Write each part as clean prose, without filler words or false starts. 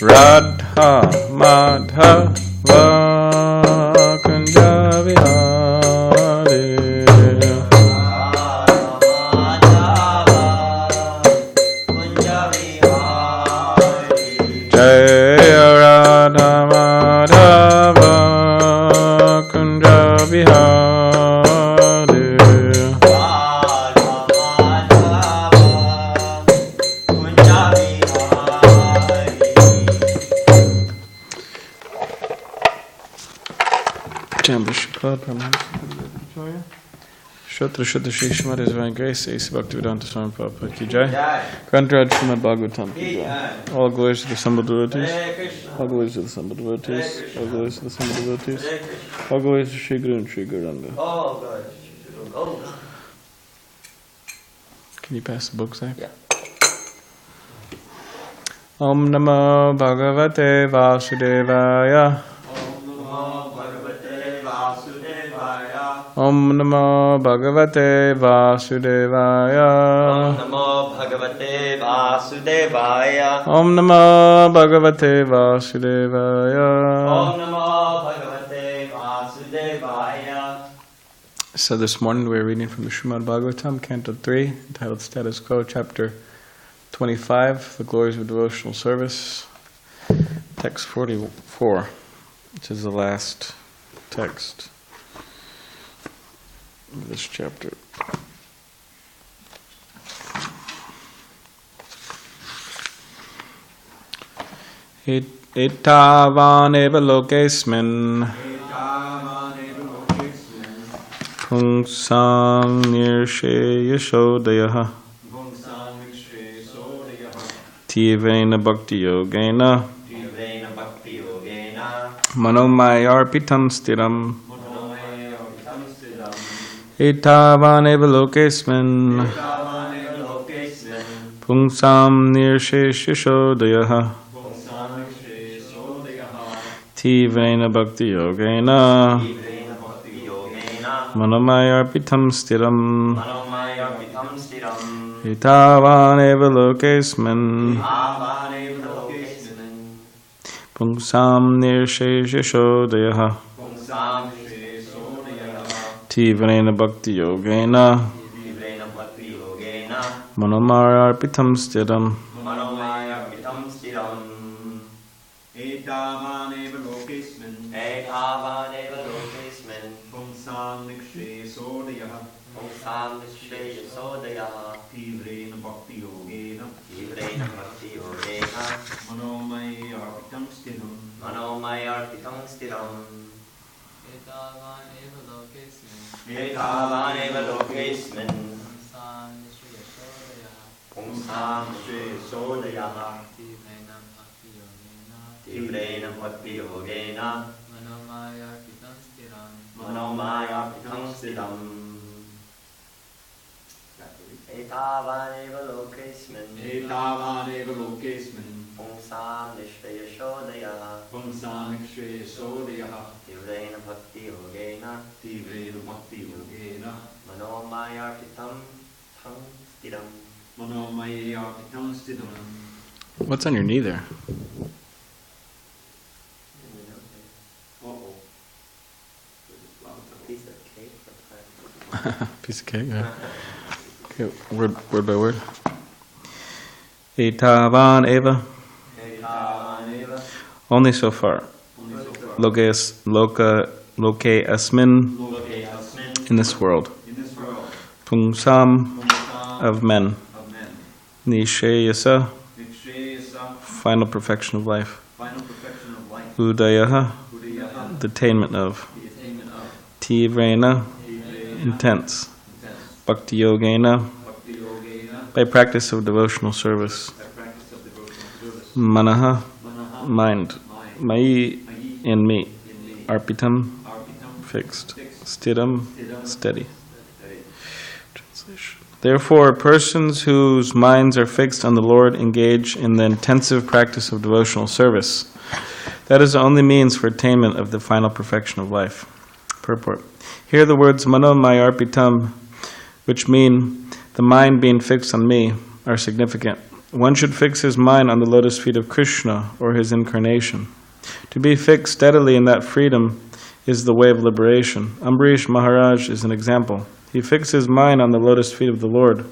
Radha Madhava Kunja Vihari Jaya Radha Madhava Kunja Vihari Shatra Shatra Shri Srimad Divine Grace Ace Bhaktivedanta Swami Prabhupada Ki Jai Kantrad srimadbhagavatam Ki Jai. All glories to the assembled devotees. All glories to the assembled devotees. All glories to the assembled devotees. All glories to Shri Guru and Shri Gauranga. Can you pass the book, Zach? Yeah. Om Namo Bhagavate Vasudevaya. Om Namo Bhagavate Vasudevaya. Om Namo Bhagavate Vasudevaya. Om Namo Bhagavate Vasudevaya. Om Namo Bhagavate Vasudevaya. So this morning we're reading from the Srimad Bhagavatam, Canto 3, entitled Status Quo, Chapter 25, The Glories of Devotional Service, Text 44, which is the last text of this chapter. Etavaneva lokesmin Pungsam nirshe yashodaya Tivena bhakti yogena Manomayarpitam stiram Etavaneva lokesmin Pungsam nirshe yashodaya Tivena bhakti yogena Manomayarpitam stiram Etavaneva lokesmin Pungsam nirsheshodaya Tivrena bhakti yogena Manomayarpitam stiram Etavaneva lokesmin Pungsam nikshesodaya Tivrena bhakti yogena Manomayarpitam stiram Etavaneva lokesmin Pungsam nikshesodaya Tivrena bhakti yogena Manomayarpitam stiram Etavaneva lokesmin Pungsam nikshesodaya Tivrena bhakti yogena Manomayarpitam stiram. What's on your knee there? Piece of cake or pie? Piece of cake, yeah. Okay, word by word. Etavan eva. Only so far. Loke asmin. In this world. Pungsam of men. Nishayasa. Final perfection of life. Udayaha. The attainment of. Tivrena. Intense. Bhakti yogena. By practice of devotional service. Manaha. Mind. Mai. In me. Arpitam. Fixed. Stidam. Steady. Translation. Therefore, persons whose minds are fixed on the Lord engage in the intensive practice of devotional service. That is the only means for attainment of the final perfection of life. Purport. Here the words mano mayarpitam, which mean the mind being fixed on me, are significant. One should fix his mind on the lotus feet of Krishna or his incarnation. To be fixed steadily in that freedom is the way of liberation. Ambarish Maharaj is an example. He fixed his mind on the lotus feet of the Lord.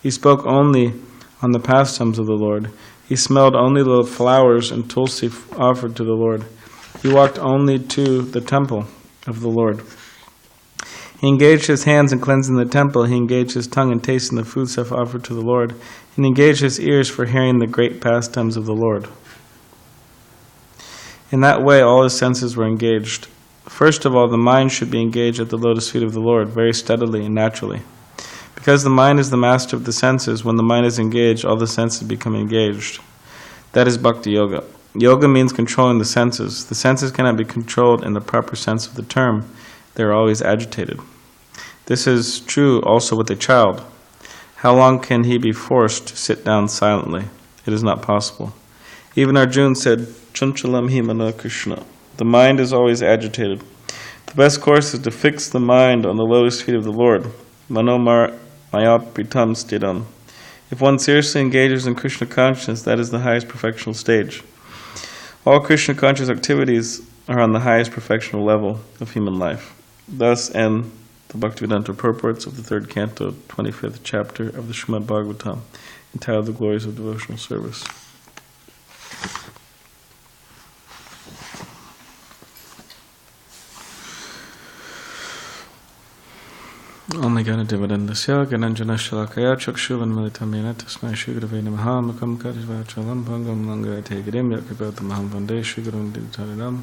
He spoke only on the pastimes of the Lord. He smelled only the flowers and tulsi offered to the Lord. He walked only to the temple of the Lord. He engaged his hands in cleansing the temple. He engaged his tongue in tasting the food stuff offered to the Lord. He engaged his ears for hearing the great pastimes of the Lord. In that way, all his senses were engaged. First of all, the mind should be engaged at the lotus feet of the Lord, very steadily and naturally. Because the mind is the master of the senses, when the mind is engaged, all the senses become engaged. That is Bhakti Yoga. Yoga means controlling the senses. The senses cannot be controlled in the proper sense of the term. They are always agitated. This is true also with a child. How long can he be forced to sit down silently? It is not possible. Even Arjuna said, Chanchalam hi mano Krishna. The mind is always agitated. The best course is to fix the mind on the lotus feet of the Lord. Mano mayapritam stidam. If one seriously engages in Krishna consciousness, that is the highest perfectional stage. All Krishna conscious activities are on the highest perfectional level of human life. Thus end the Bhaktivedanta purports of the 3rd canto, 25th chapter of the Srimadbhagavatam, entitled The Glories of Devotional Service. Om Gana Devadandasya Gananjana Shalakaya Chakshuvan Militamena Tasmai Shigravena Mahamakam Kadishvachalam Pangam Langate Gidim Yakibautamaham Vande Shigaram Ditarinam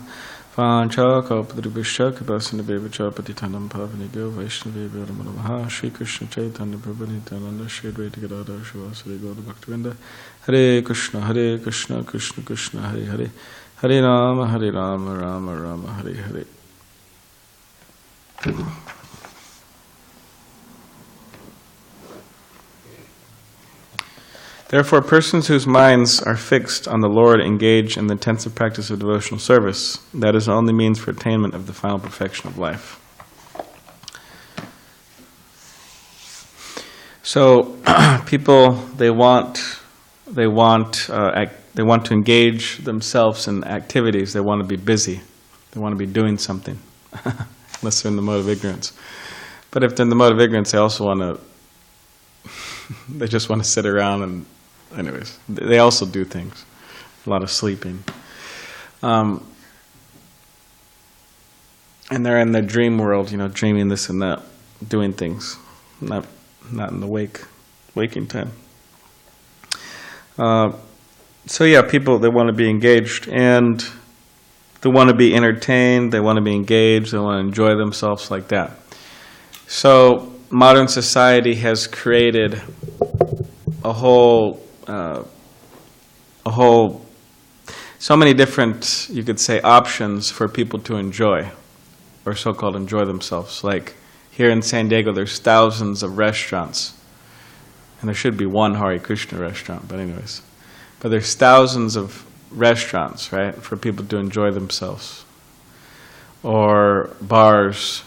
Vancha Kalpadribisha Kabasana Bevacha Patitanam Pavanigo Vaishnavi Viramanaha Shri Krishna Chaitanya Prabhu Nityananda Shri Advaita Gadadhar Shivasari Gaura Bhaktivinoda Hare Krishna Krishna Krishna Hare Hare Hare Rama Rama Rama Hare Hare. Therefore, persons whose minds are fixed on the Lord engage in the intensive practice of devotional service. That is the only means for attainment of the final perfection of life. So, people they want to engage themselves in activities. They want to be busy. They want to be doing something, unless they're in the mode of ignorance. But if they're in the mode of ignorance, they also want to. They just want to sit around and. Anyways, they also do things. A lot of sleeping. And they're in the dream world, dreaming this and that, doing things, not in the waking time. People, they want to be engaged, and they want to be entertained, they want to be engaged, they want to enjoy themselves like that. So, modern society has created a whole so many different, you could say, options for people to enjoy, or so-called enjoy themselves. Like here in SanDiego, there's thousands of restaurants, and there should be one Hare Krishna restaurant, but anyways. But there's thousands of restaurants, right, for people to enjoy themselves. Or bars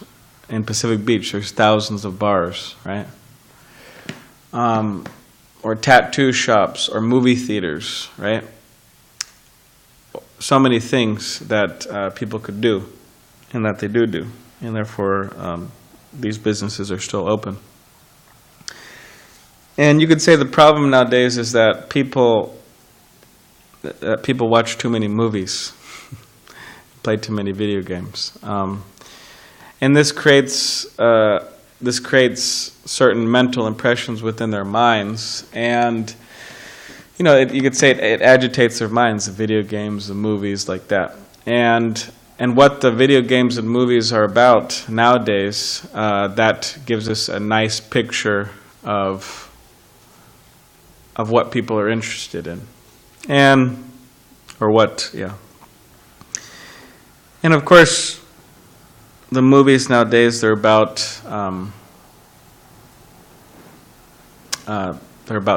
in Pacific Beach, there's thousands of bars, right? Or tattoo shops, or movie theaters, right? So many things that people could do, and that they do, and therefore these businesses are still open. And you could say the problem nowadays is that people watch too many movies, play too many video games, and this creates certain mental impressions within their minds, and you could say it agitates their minds. The video games, the movies, like that, and what the video games and movies are about nowadays, that gives us a nice picture of what people are interested in, and of course, the movies nowadays, they're about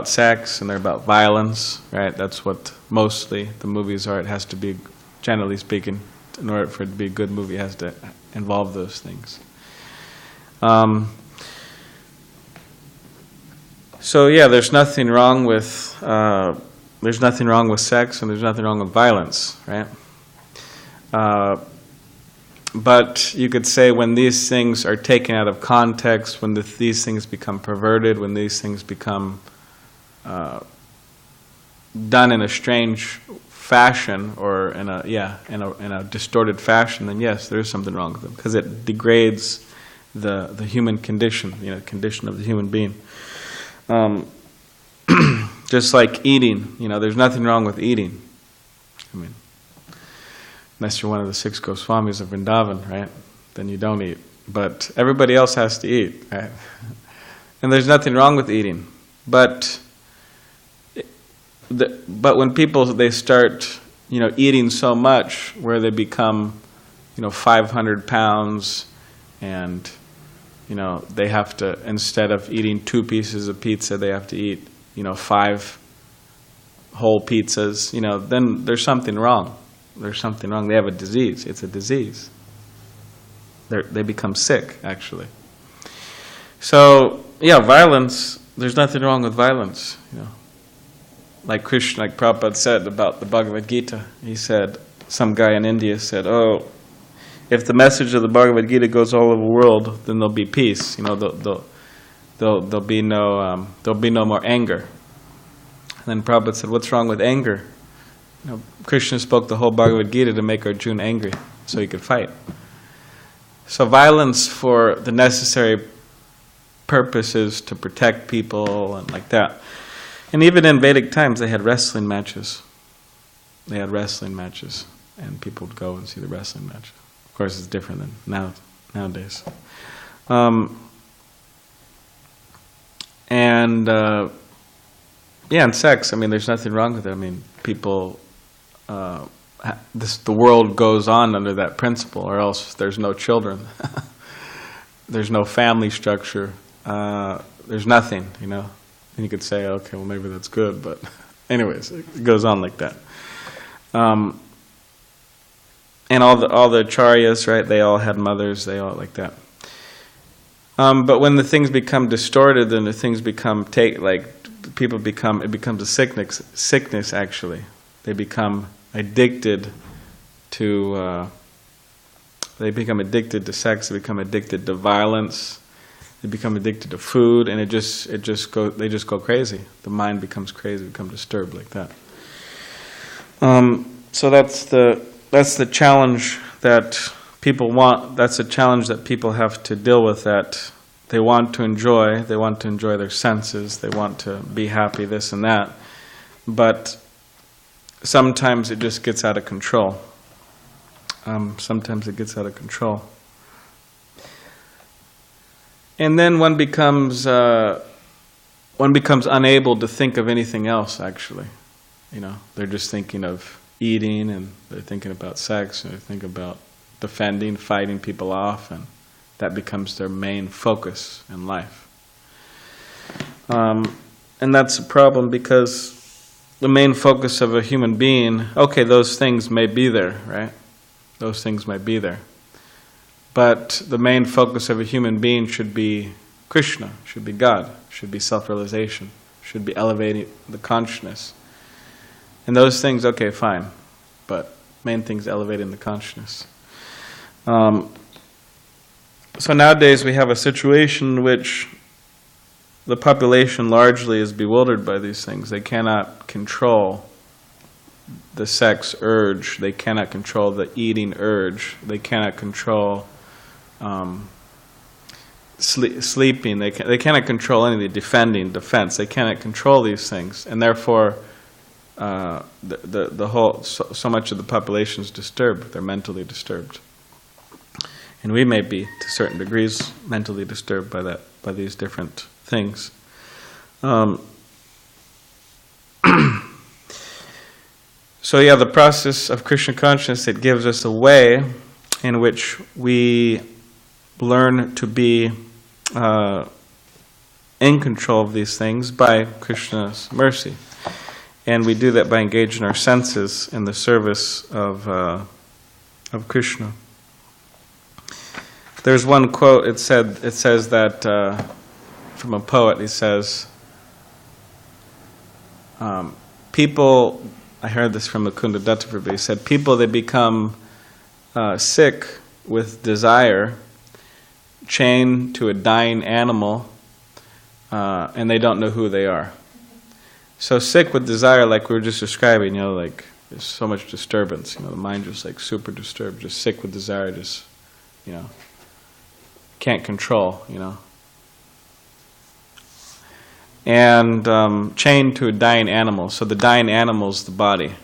sex, and they're about violence, right? That's what mostly the movies are. It has to be, generally speaking, in order for it to be a good movie, it has to involve those things. So yeah, there's nothing wrong with sex, and there's nothing wrong with violence, right? But you could say when these things are taken out of context, when these things become perverted, when these things become done in a strange fashion, or in a distorted fashion, then yes, there is something wrong with them, because it degrades the human condition, condition of the human being. Just like eating, there's nothing wrong with eating. I mean, unless you're one of the 6 Goswamis of Vrindavan, right? Then you don't eat. But everybody else has to eat, right? And there's nothing wrong with eating. But when people, they start, eating so much where they become, 500 pounds, and, they have to, instead of eating 2 pieces of pizza, they have to eat, 5 whole pizzas, then there's something wrong. There's something wrong. They have a disease. It's a disease. They become sick, actually. So, yeah, violence, there's nothing wrong with violence, Like Krishna, like Prabhupada said about the Bhagavad Gita, he said, some guy in India said, oh, if the message of the Bhagavad Gita goes all over the world, then there'll be peace. There'll be no more anger. And then Prabhupada said, what's wrong with anger? Krishna spoke the whole Bhagavad Gita to make Arjuna angry, so he could fight. So violence for the necessary purposes to protect people and like that. And even in Vedic times, they had wrestling matches. And people would go and see the wrestling match. Of course, it's different than nowadays. And sex. I mean, there's nothing wrong with it. I mean, people. The world goes on under that principle, or else there's no children. There's no family structure. There's nothing, And you could say, okay, well, maybe that's good, but anyways, it goes on like that. And all the acharyas, right? They all had mothers. They all like that. But when the things become distorted, then the things become it becomes a sickness. Actually, they become addicted to. They become addicted to sex. They become addicted to violence. They become addicted to food, and they just go crazy. The mind becomes crazy, become disturbed like that. So that's the challenge that people want. That's a challenge that people have to deal with. That they want to enjoy. They want to enjoy their senses. They want to be happy, this and that. But sometimes it just gets out of control. Sometimes it gets out of control. And then one becomes unable to think of anything else, actually. They're just thinking of eating, and they're thinking about sex, and they think about defending, fighting people off, and that becomes their main focus in life. And that's a problem, because the main focus of a human being, okay, those things may be there, right? Those things might be there. But the main focus of a human being should be Krishna, should be God, should be self-realization, should be elevating the consciousness. And those things, okay, fine. But main thing is elevating the consciousness. So nowadays we have a situation in which the population largely is bewildered by these things. They cannot control the sex urge. They cannot control the eating urge. They cannot control sleeping. They cannot control any of the defense. They cannot control these things, and therefore the whole so much of the population is disturbed. They're mentally disturbed, and we may be to certain degrees mentally disturbed by these different things. So yeah, the process of Krishna consciousness, it gives us a way in which we learn to be in control of these things by Krishna's mercy. And we do that by engaging our senses in the service of Krishna. There's one quote, it says that, from a poet, he says, people, I heard this from Mukunda Datta Prabhu, he said, people that become sick with desire, chained to a dying animal, and they don't know who they are. So sick with desire, like we were just describing, like there's so much disturbance, the mind just like super disturbed, just sick with desire, just, can't control, And chained to a dying animal. So the dying animal's the body,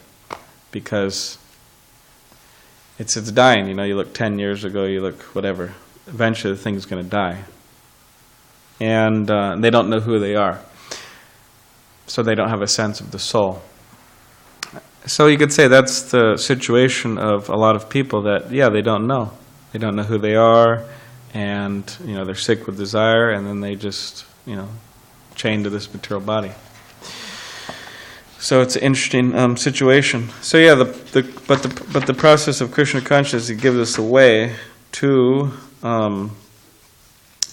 because it's dying. You look 10 years ago, you look whatever. Eventually the thing's going to die. And they don't know who they are. So they don't have a sense of the soul. So you could say that's the situation of a lot of people that, they don't know. They don't know who they are, and, they're sick with desire, and then they just, chained to this material body. So it's an interesting situation. So yeah, but the process of Krishna consciousness, it gives us a way to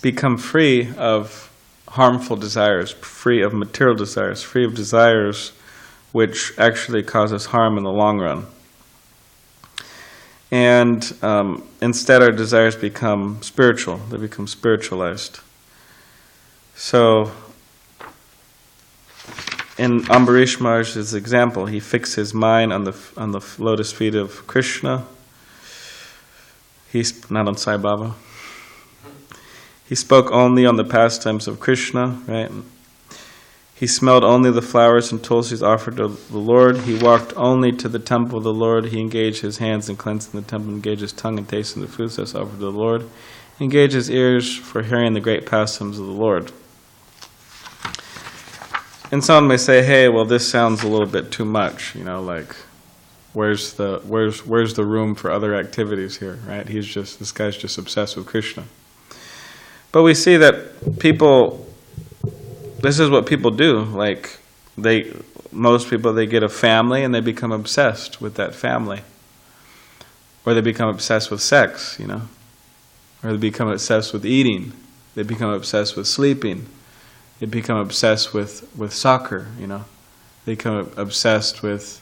become free of harmful desires, free of material desires, free of desires which actually cause us harm in the long run. And instead our desires become spiritual, they become spiritualized. So in Ambarish Maharaj's example, he fixed his mind on the lotus feet of Krishna. He's not on Sai Baba. He spoke only on the pastimes of Krishna, right? He smelled only the flowers and tulsis offered to the Lord. He walked only to the temple of the Lord. He engaged his hands in cleansing the temple, engaged his tongue in tasting the foods that's offered to the Lord. He engaged his ears for hearing the great pastimes of the Lord. And someone may say, hey, well, this sounds a little bit too much, like, where's the room for other activities here, right? This guy's just obsessed with Krishna. But we see that this is what people do. Like, most people, they get a family and they become obsessed with that family. Or they become obsessed with sex, Or they become obsessed with eating. They become obsessed with sleeping. They become obsessed with soccer, They become obsessed with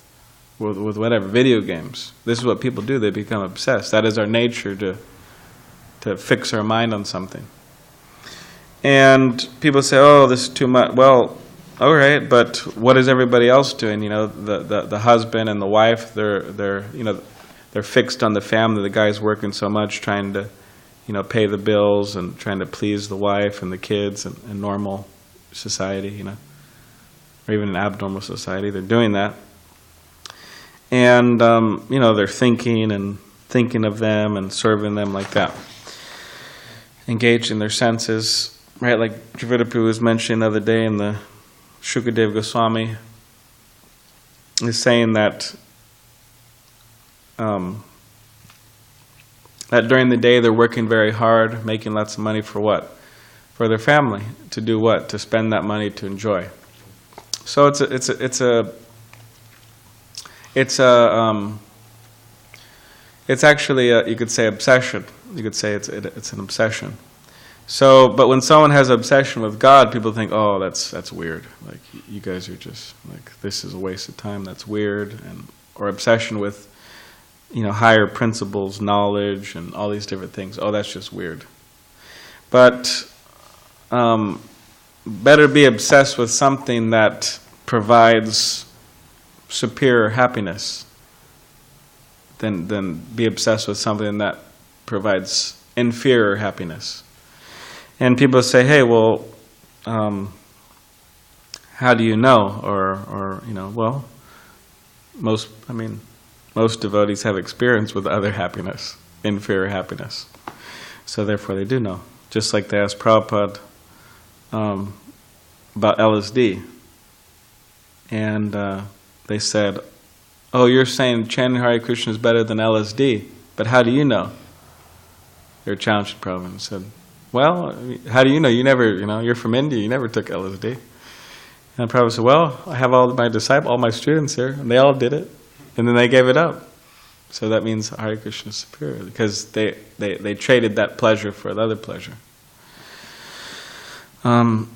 whatever, video games. This is what people do. They become obsessed. That is our nature, to fix our mind on something. And people say, oh, this is too much. Well, all right, but what is everybody else doing? The husband and the wife, they're fixed on the family. The guy's working so much trying to, pay the bills and trying to please the wife and the kids in normal society, or even in abnormal society. They're doing that. And, they're thinking of them and serving them like that. Engaged in their senses. Right, like Javita was mentioning the other day in the Shukadev Goswami is saying that that during the day they're working very hard, making lots of money for what? For their family. To do what? To spend that money to enjoy. So it's actually you could say obsession. You could say it's an obsession. So, but when someone has an obsession with God, people think, oh, that's weird. Like, you guys are just, like, this is a waste of time, that's weird. Or obsession with, higher principles, knowledge, and all these different things. Oh, that's just weird. But better be obsessed with something that provides superior happiness than be obsessed with something that provides inferior happiness. And people say, hey, well, how do you know? Or well, most devotees have experience with other happiness, inferior happiness. So therefore they do know. Just like they asked Prabhupada about LSD. And they said, oh, you're saying chanting Hare Krishna is better than LSD, but how do you know? They were challenged Prabhupada and said, well, how do you know? You never, you're from India, you never took LSD. And Prabhupada said, well, I have all my disciples, all my students here, and they all did it. And then they gave it up. So that means Hare Krishna is superior, because they traded that pleasure for the other pleasure. So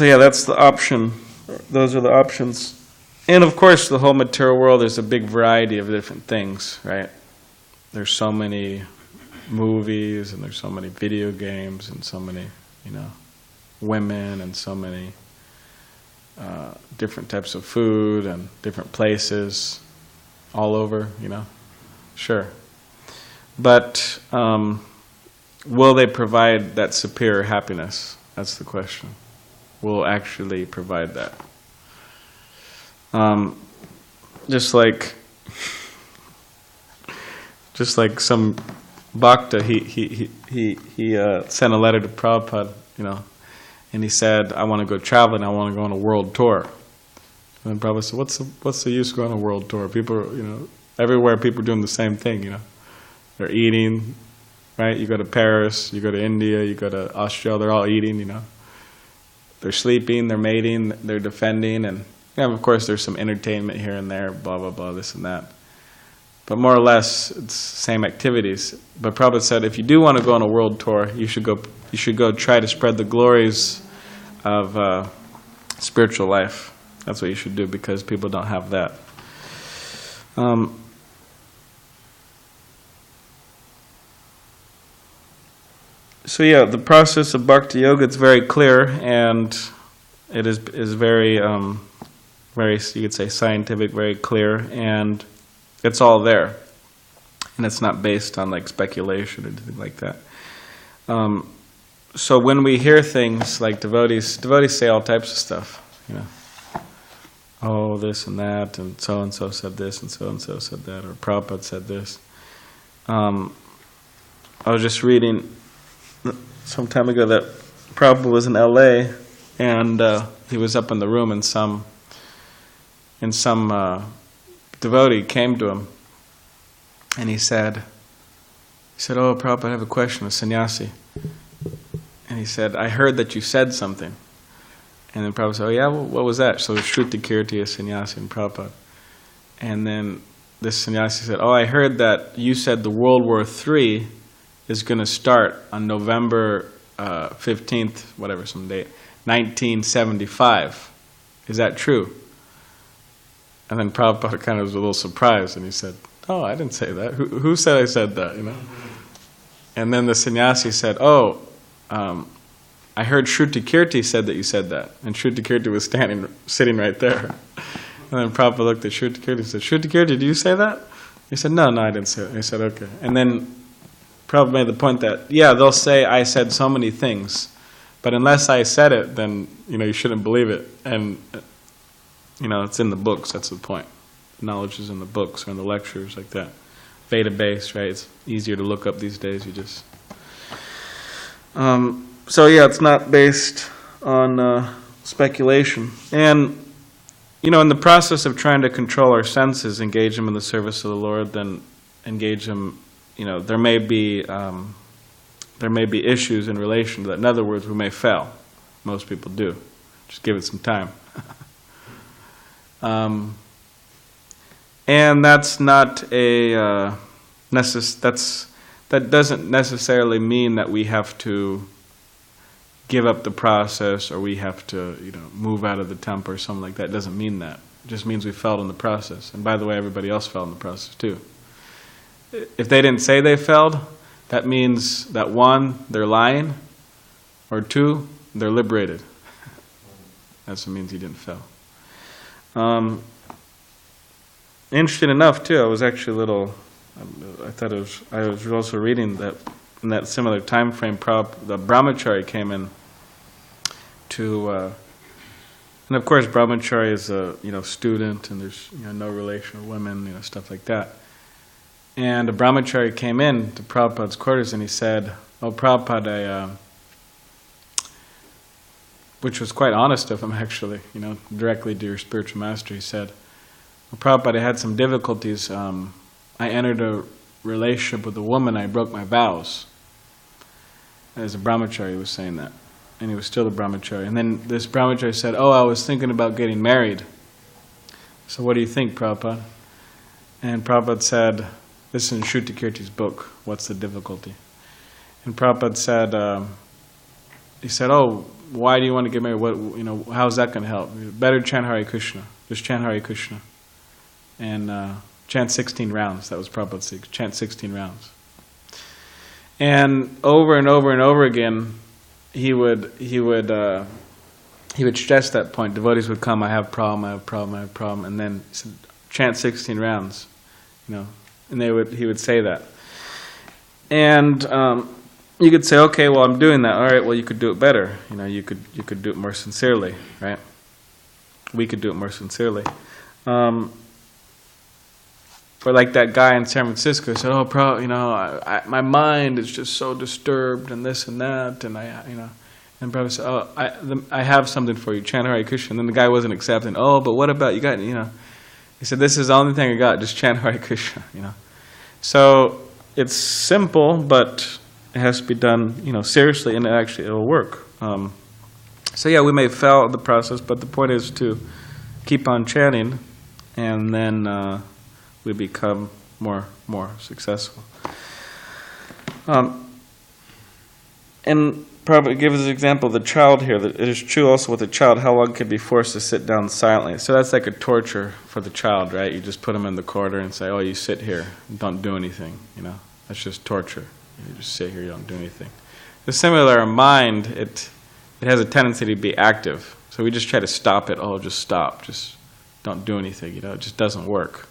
yeah, that's the option. Those are the options. And of course, the whole material world, there's a big variety of different things, right? There's so many movies, and there's so many video games, and so many, women, and so many different types of food, and different places all over, Sure. But will they provide that superior happiness? That's the question. Will actually provide that? Just like some bhakta, he sent a letter to Prabhupada, and he said, I want to go traveling, I want to go on a world tour. And then Prabhupada said, what's the use of going on a world tour? People, everywhere people are doing the same thing, They're eating, right? You go to Paris, you go to India, you go to Australia, they're all eating, They're sleeping, they're mating, they're defending, and of course there's some entertainment here and there, blah, blah, blah, this and that. But more or less, it's same activities. But Prabhupada said, if you do want to go on a world tour, you should go try to spread the glories of spiritual life. That's what you should do, because people don't have that. So yeah, the process of bhakti yoga, it's very clear, and it is very, very, you could say, scientific, very clear, and it's all there, and it's not based on like speculation or anything like that. So when we hear things like devotees say all types of stuff, oh, this and that, and so said this, and so said that, or Prabhupada said this. I was just reading some time ago that Prabhupada was in L.A., and he was up in the room, and some devotee came to him, and he said, oh, Prabhupada, I have a question, a sannyasi. And he said, I heard that you said something. And then Prabhupada said, oh yeah, what was that? So Shruti Kirti, a sannyasi, and Prabhupada. And then this sannyasi said, oh, I heard that you said the World War III is going to start on November 15th, whatever, some date, 1975. Is that true? And then Prabhupada kind of was a little surprised, and he said, oh, I didn't say that. Who said I said that, And then the sannyasi said, oh, I heard Shruti Kirti said that you said that. And Shruti Kirti was sitting right there. And then Prabhupada looked at Shruti Kirti and said, Shruti Kirti, did you say that? He said, no, I didn't say it. He said, okay. And then Prabhupada made the point that, yeah, they'll say I said so many things, but unless I said it, then, you shouldn't believe it. And, it's in the books, that's the point. Knowledge is in the books or in the lectures, like that. Veda-based, right? It's easier to look up these days, you just... So yeah, it's not based on speculation. And, in the process of trying to control our senses, engage them in the service of the Lord, then engage them, there may be issues in relation to that. In other words, we may fail. Most people do. Just give it some time. And that's not a that doesn't necessarily mean that we have to give up the process, or we have to, move out of the temple or something like that. It doesn't mean that. It just means we failed in the process. And by the way, everybody else failed in the process too. If they didn't say they failed, that means that one, they're lying, or two, they're liberated. That's what means he didn't fail. Interesting enough, too, I was actually a little, I was also reading that in that similar time frame, the brahmachari came in to, and of course brahmachari is a student, and there's no relation with women, stuff like that. And a brahmachari came in to Prabhupada's quarters and he said, "Oh, Prabhupada, which was quite honest of him actually, directly to your spiritual master, he said, well, Prabhupada, I had some difficulties. I entered a relationship with a woman, I broke my vows." As a brahmachari, he was saying that. And he was still a brahmachari. And then this brahmachari said, "Oh, I was thinking about getting married. So what do you think, Prabhupada?" And Prabhupada said, this is in Shrutikirti's book, What's the Difficulty? And Prabhupada said, he said, "Oh, why do you want to get married? How's that going to help? Better chant Hare Krishna. Just chant Hare Krishna. And chant 16 rounds." That was Prabhupada's saying, chant 16 rounds. And over and over and over again, he would stress that point. Devotees would come, "I have a problem, I have a problem, I have a problem," and then he said, "Chant 16 rounds," and he would say that. And you could say, "Okay, well, I'm doing that. All right, well, you could do it better. You could do it more sincerely, right? We could do it more sincerely." Or like that guy in San Francisco said, "Oh, my mind is just so disturbed and this and that," and and Prabhu said, "Oh, I have something for you, chant Hare Krishna." And then the guy wasn't accepting. "Oh, but what about you got?" He said, "This is the only thing I got. Just chant Hare Krishna." So it's simple, but it has to be done, seriously, and it'll work. So yeah, we may fail at the process, but the point is to keep on chanting, and then we become more successful. And Prabhupada gives an example of the child here, that it is true also with a child, how one can be forced to sit down silently. So that's like a torture for the child, right? You just put him in the corner and say, "Oh, you sit here, don't do anything." That's just torture. You just sit here, you don't do anything. It's similar, our mind, it has a tendency to be active. So we just try to stop it. "Oh, just stop, just don't do anything." It just doesn't work.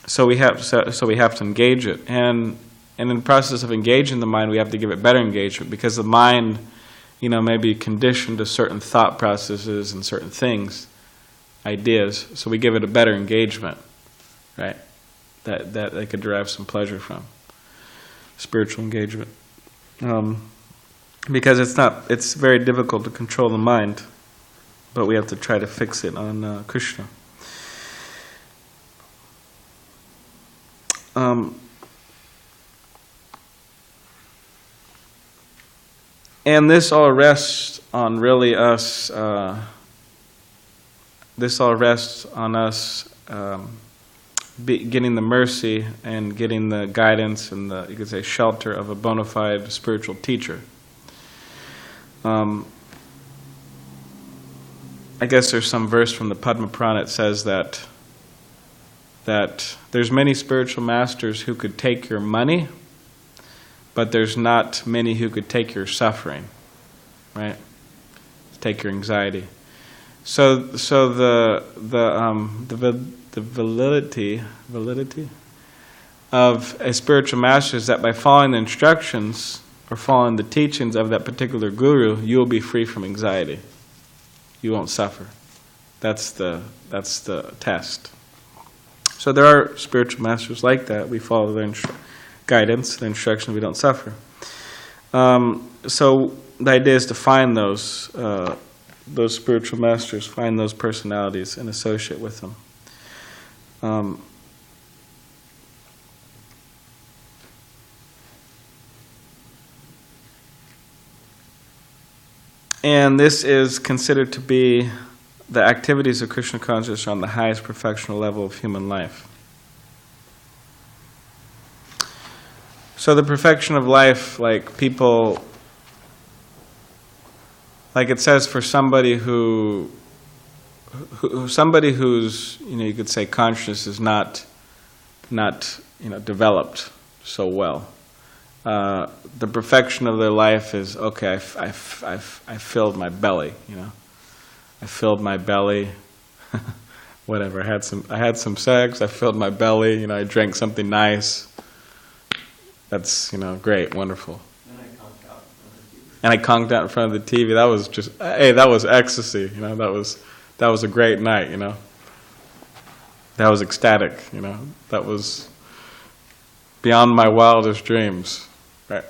So we have to engage it, and in the process of engaging the mind, we have to give it better engagement, because the mind, may be conditioned to certain thought processes and certain things, ideas. So we give it a better engagement, right? That they could derive some pleasure from, spiritual engagement, because it's very difficult to control the mind, but we have to try to fix it on Krishna. And this all rests on really us. This all rests on us getting the mercy and getting the guidance and you could say shelter of a bona fide spiritual teacher. I guess there's some verse from the Padma Purana that says that there's many spiritual masters who could take your money, but there's not many who could take your suffering, right? Take your anxiety. So the validity of a spiritual master is that by following the instructions or following the teachings of that particular guru, you will be free from anxiety. You won't suffer. That's the test. So there are spiritual masters like that. We follow their guidance, the instruction, we don't suffer. So the idea is to find those spiritual masters, find those personalities, and associate with them. And this is considered to be the activities of Krishna consciousness on the highest perfectional level of human life. So the perfection of life, like people, like it says, for somebody who's, you could say consciousness is not developed so well, the perfection of their life is, okay, I filled my belly, I filled my belly, whatever, I had some sex, I filled my belly, I drank something nice. That's, great, wonderful. And I conked out in front of the TV. That was just, hey, that was ecstasy, that was a great night, That was ecstatic, that was beyond my wildest dreams. Right.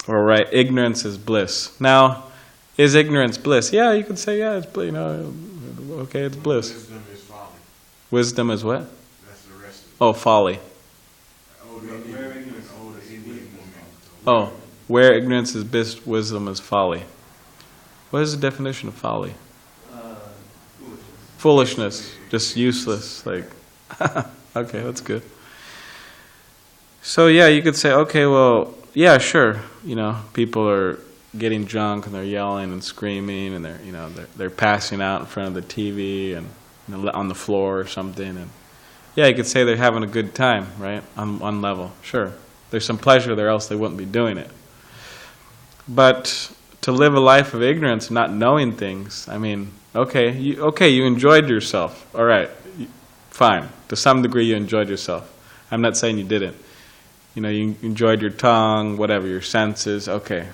All right, ignorance is bliss. Now, is ignorance bliss? Yeah, you could say, yeah, it's bliss, okay, it's bliss. Wisdom is folly. Wisdom is what? That's the rest of it. Oh, folly. Oh, where ignorance is bliss, wisdom is folly. What is the definition of folly? Foolishness, just useless, like, okay, that's good. So yeah, you could say, okay, well, yeah, sure, people are getting drunk and they're yelling and screaming and they're passing out in front of the TV and on the floor or something, and yeah, you could say they're having a good time, right? On one level, sure. There's some pleasure there, else they wouldn't be doing it. But to live a life of ignorance, not knowing things, I mean, okay, you enjoyed yourself, all right, fine. To some degree, you enjoyed yourself. I'm not saying you didn't. You enjoyed your tongue, whatever, your senses, okay.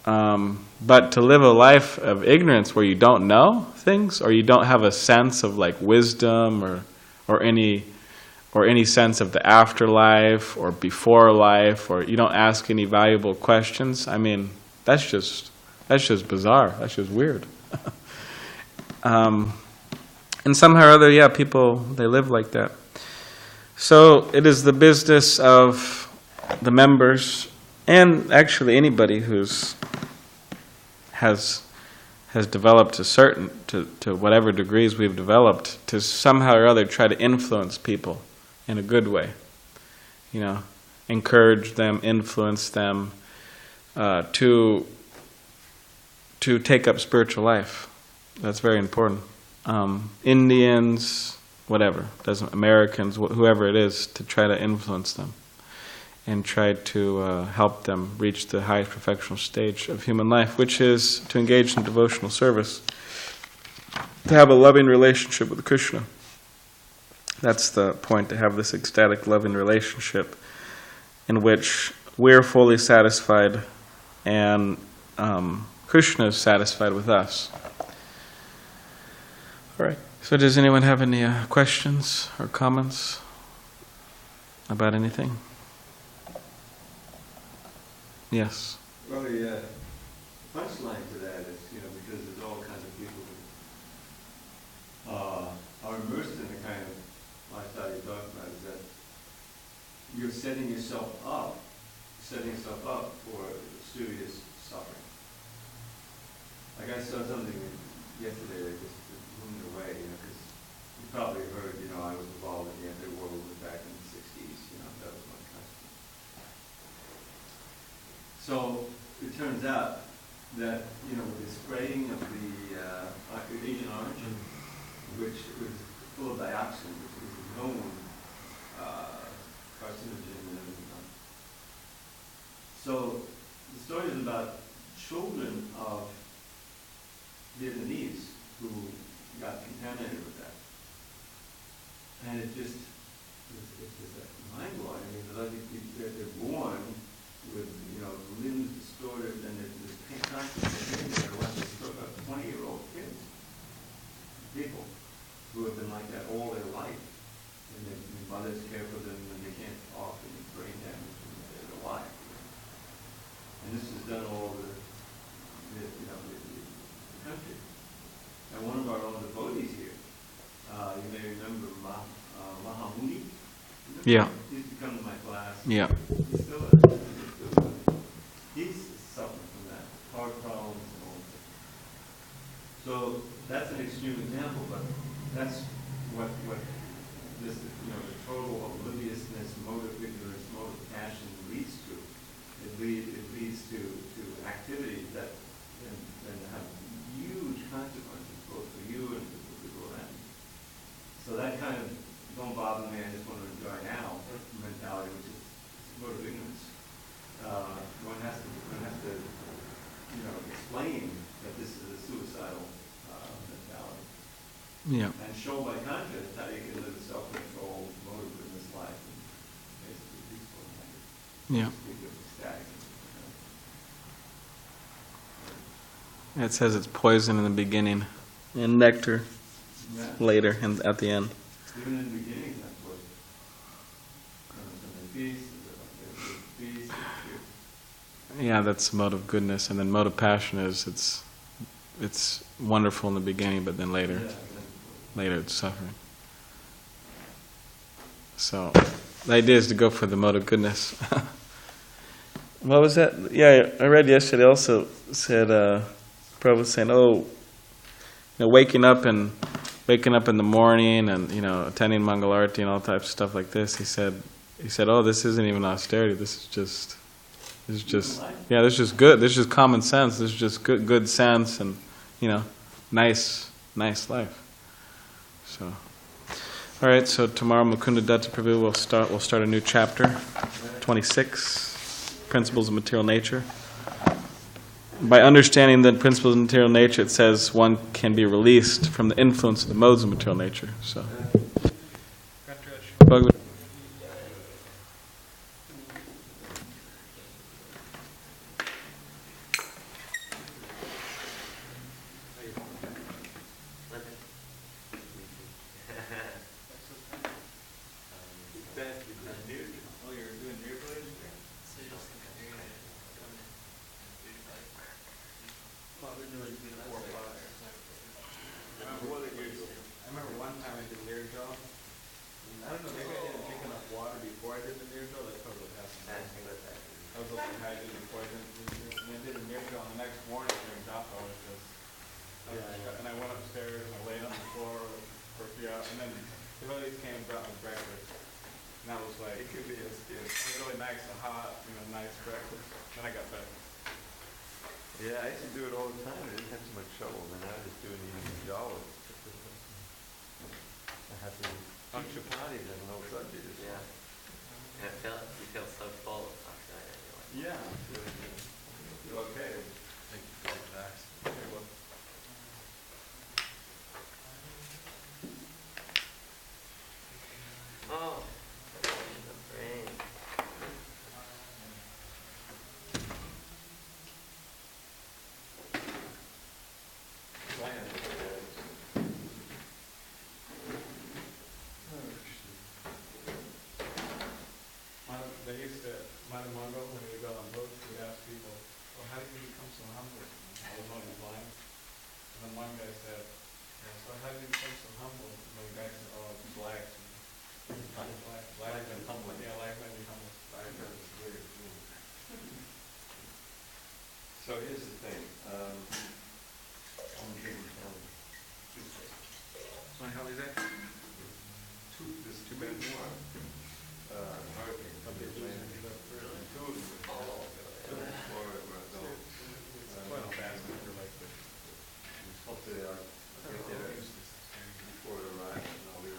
But to live a life of ignorance where you don't know things, or you don't have a sense of like wisdom or any sense of the afterlife or before life, or you don't ask any valuable questions, I mean, that's just bizarre. That's just weird. And somehow or other, yeah, people, they live like that. So it is the business of the members, and actually anybody who's has developed to whatever degrees we've developed, to somehow or other try to influence people in a good way. Encourage them, influence them to take up spiritual life. That's very important. Indians, whatever, Americans, whoever it is, to try to influence them and try to help them reach the highest perfectional stage of human life, which is to engage in devotional service, to have a loving relationship with Krishna. That's the point, to have this ecstatic, loving relationship in which we're fully satisfied and Krishna is satisfied with us. All right. So does anyone have any questions or comments about anything? Yes. Well, the punchline to that is, because there's all kinds of people who are immersed in the kind of lifestyle you're talking about, is that you're setting yourself up for serious suffering. Like I saw something yesterday that just blew me away, because you probably heard, I was involved in the anti-war movement back in the 60s, that was my custom. So it turns out that, with the spraying of the Agent Orange, which was full of dioxin, which is a known carcinogen and everything else. So the story is about children of Vietnamese who got contaminated with that. And it's just mind-blowing. I mean, they're born with, limbs distorted, and there's constant there are 20-year-old kids, people who have been like that all their life. And their mothers care for them, and they can't talk, and it's brain damage, and they're alive. And this is done all over the country. And one of our own devotees here, you may remember Mahamuni. Yeah. He used to come to my class. Yeah. He's suffering from that, heart problems and all that. So that's an extreme example, but that's what this, the total obliviousness, motive ignorance, motive passion leads to. It leads to activities that then have huge consequences, both for you and for the people around you. So that kind of don't bother me, I just want to enjoy now mentality, which is explain that this is a suicidal mentality. Yeah. And show by contrast how you can live a self-controlled, motive goodness life and basically peaceful life. Yeah. Speak of ecstatic. It says it's poison in the beginning and nectar Yeah. later and at the end. Even in the beginning, that's what peace, peace, Yeah, that's mode of goodness, and then mode of passion is it's wonderful in the beginning, but then later it's suffering. So the idea is to go for the mode of goodness. What was that? Yeah, I read yesterday also said Prabhu was saying, waking up in the morning and attending Mangal Arati and all types of stuff like this. He said, this isn't even austerity. This is just this is just good. This is just common sense. This is just good sense and nice life. So, all right. So tomorrow Mukunda Datta Prabhu will start a new chapter, 26, Principles of Material Nature. By understanding the principles of material nature, it says one can be released from the influence of the modes of material nature. So, Yeah, I used to do it all the time. I didn't have too much trouble. And now I just do it eating jolly. I have to eat chapatis and no subject. Yeah. You feel so full of something. Yeah. You're okay. Thank you for relax. Oh, the brain. They used to, Madam Mongo, when we would go on boats, we would ask people, how do you become so humble? I was always blind. And then one guy said, so how do you become so humble? And the guy said, it's life. Life and humble. Yeah, life and be humble. Life is weird. So here's the thing. So how is that? There's too bad more. Hurricane. Hopefully they are before it arrives and I'll be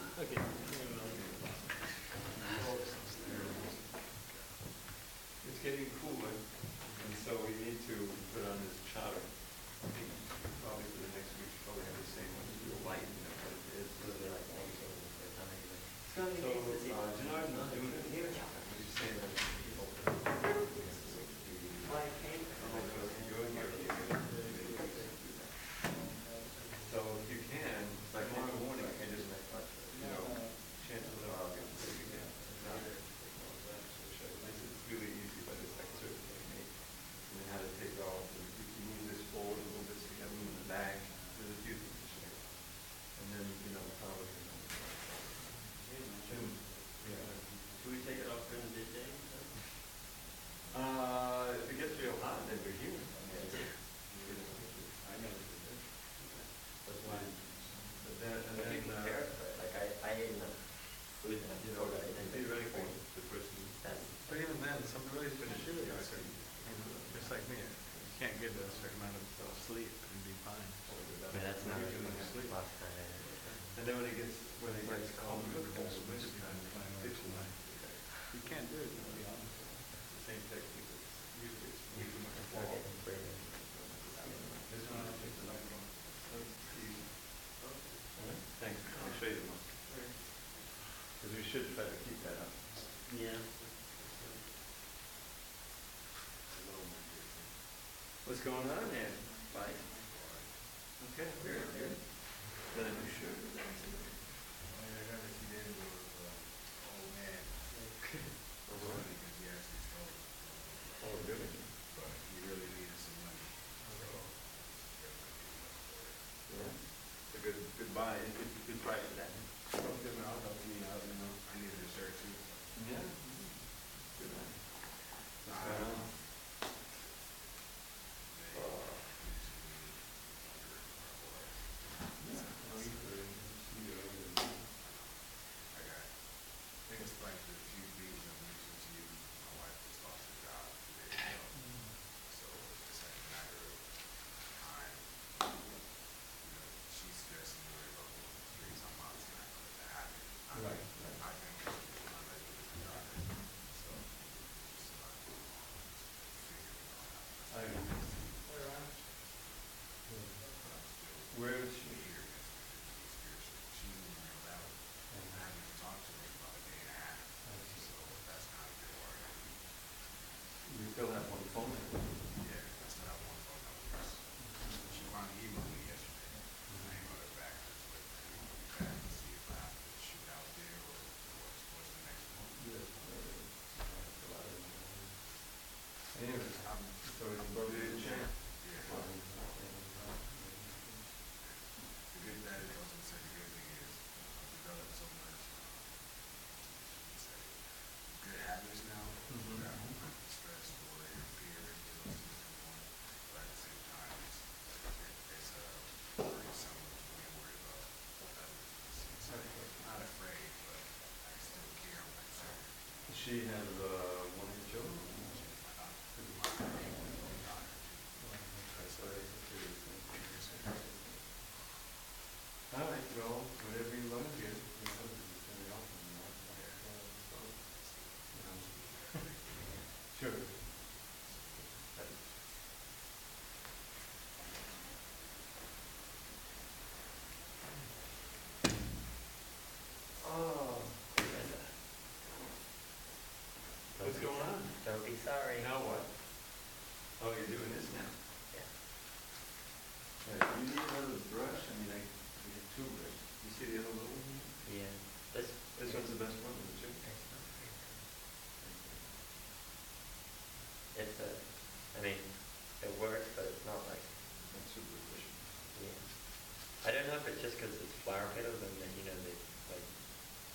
it's getting cooler and so we need to put on this chowder. I think probably for the next week probably have the same one, it's real light, but it's really like so, Janard's not doing it. He's saying that people so if you can, like tomorrow morning, I just, chances are I'll get this again. This is really easy, but it's like a certain technique. And then how to take off, you can move this forward a little bit, so you can move in the back. There's a few things to show. And then, how it can Should we take it off during the day? if it gets real hot, then we're here. I know. That's why. But then, and But then, you can prepare for it. Like I ate enough food and be ready for the person. But even then, everybody's been shooting. Just like me, you can't get a certain amount of sleep and be fine. But that's not sleep. last time. And then when it gets cold, You can't do it, to be honest. the same technique. Usually it's You can forget and bring it. What's going on there, Mike? Okay, very good. Gotta be sure. Oh, really? But he really needed some money. Yeah. It's a good buy, good price for that. Something I'll help me out, you know. I needed a shirt too. Yeah. Good one. What's going on? I think it's like the few things I mentioned to you. My wife just lost her job 2 days ago. So it's just like a matter of time. You know, she's stressing me about going to bring something out tonight for it to happen. Right. I think it's not like it was a doctor. So just like figuring it all out. I agree. Where is she? Here, she's in the real battle. I haven't even talked to her in about a day and a half. So that's not a good worry. You still have one phone? Yeah, I still have one phone number. She finally emailed me yesterday. I emailed her back just with back to see if I have to shoot out there or what's the next one. Yes. Anyways, so it's going to be a chance. Yeah. The good that is also said the good thing is I've developed so much say, good habits now that I don't have to stress or worry or fear any of those things come on. But at the same time it's worrisome to be worried about others. It's like, I'm not afraid, but I still care. I'm concerned. She has one of your children? My daughter. That's why it's a serious thing. All right, well, whatever you want to do, you know, it's very awesome, you know. So, you know. Sure. Oh. What's going on? Don't be sorry. Now what? Oh, you're doing this now? Yeah. You need another brush? I mean, we have two brushes. You see the other little one here? Yeah. This This one's the best one, is it? it's not very good. It's a, I mean, it works, but it's not like, Not super efficient. yeah. I don't know if it's just because it's flower petals and then, you know, they like,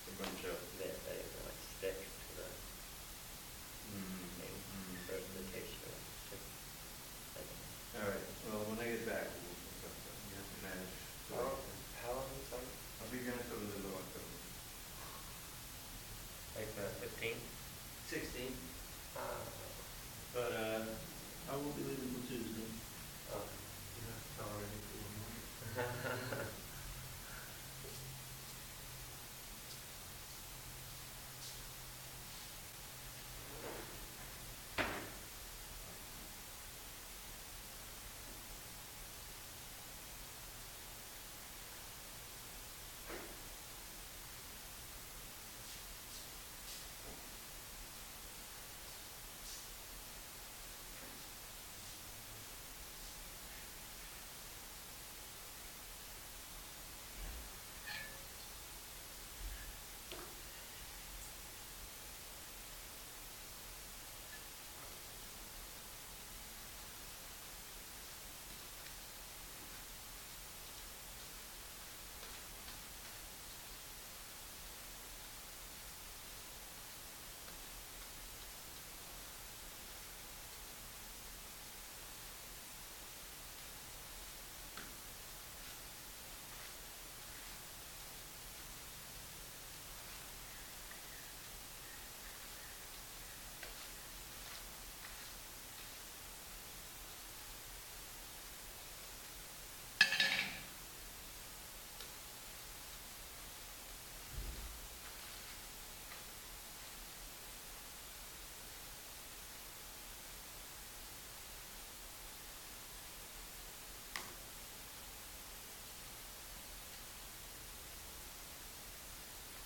A bunch of. they're like